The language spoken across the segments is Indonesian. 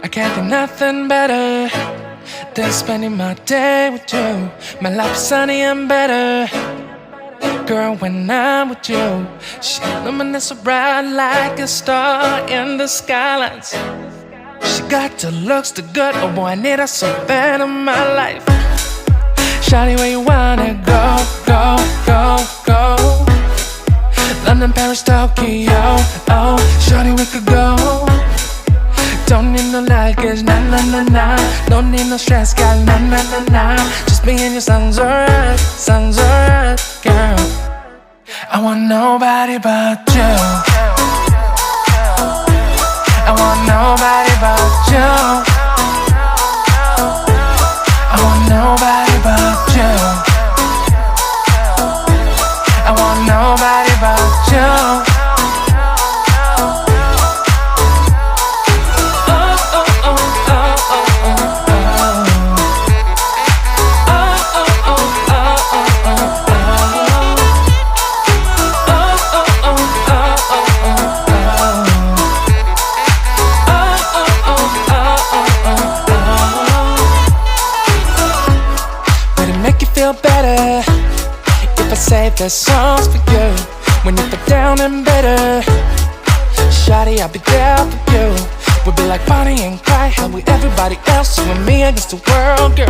I can't think nothing better than spending my day with you. My life is sunny and better, girl, when I'm with you. She illuminates so bright like a star in the skylines. She got the looks, the good, oh boy, I need her so bad in my life. Shawty, where you wanna go, go, go, go? London, Paris, Tokyo, oh, shawty, we could go. Don't need no luggage, nah, nah, nah, nah. Don't need no stress, girl, nah, nah, nah, nah. Just me and you sounds alright, girl. I want nobody but you. I want nobody but you. I want nobody but you. I want nobody but you. Feel better if I say the songs for you. When you feel down and bitter, shawty, I'll be there for you. We'll be like Bonnie and Clyde, how we everybody else, you and me against the world, girl.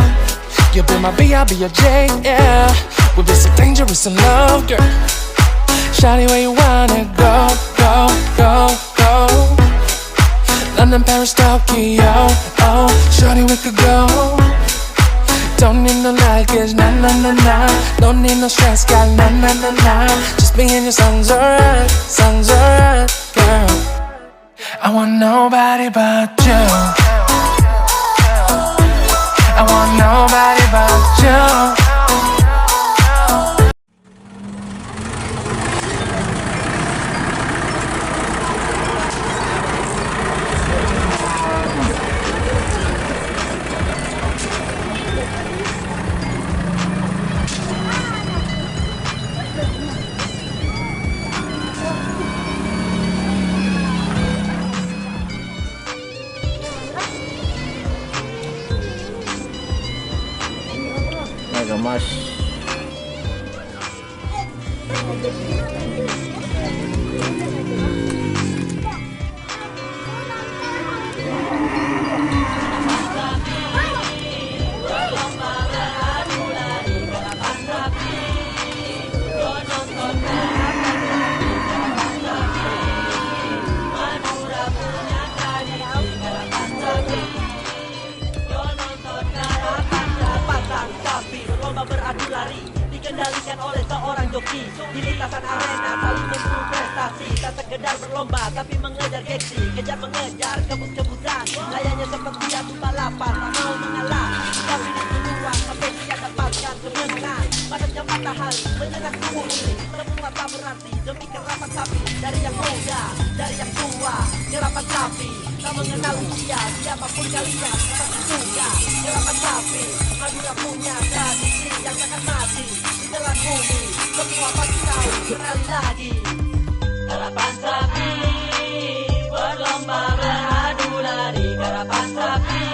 You'll be my B, I'll be your J, yeah. We'll be so dangerous in love, girl. Shawty, where you wanna go, go, go, go? London, Paris, Tokyo, oh, shawty, we could go. Don't need no luggage, nah, nah, nah, nah. Don't need no stress, girl, nah, nah, nah, nah. Just me and you sounds alright, girl. I want nobody but you. I want nobody but you. Mega Mas. Beradu lari dikendalikan oleh seorang joki di lintasan arena, saling memburu prestasi, tak sekedar berlomba tapi mengejar gengsi, kejar mengejar kebut-kebutan, layaknya seperti adu balapan, tak mau mengalah tapi dituduhan sampai dia dapatkan kemenangan. Padatnya matahari menyerang tubuh ini, semua tak berarti demi kerapat sapi, dari yang muda, dari yang tua, kerapat sapi tak mengenal usia, siapapun kalian pasti juga kerapat sapi. Madura punya tradisi yang takkan mati di telan bumi, semua pasti tahu, kenali lagi. Karapan sapi berlomba beradu lari, karapan sapi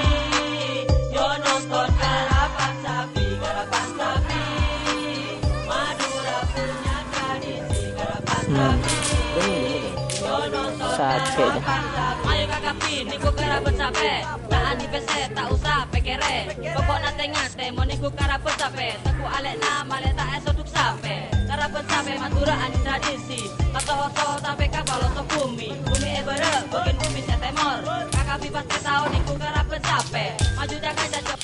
yo nonton karapan sapi, karapan sapi Madura punya tradisi, karapan sapi yo nonton karapan sapi. Ayo kakak niku karapan sapi, tak di PC tak usah pekere, pokok nate ngate mau niku karapan sapi, teku alek nama alek tak esoduk sapi. Karapan sapi Madura ani tradisi, kata hoto sampai kapal untuk bumi, bumi ebere bagian bumi setemor, kakak bibas tahu niku karapan sapi, maju jangan jajak.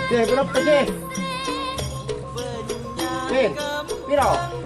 Berapa je? Piro?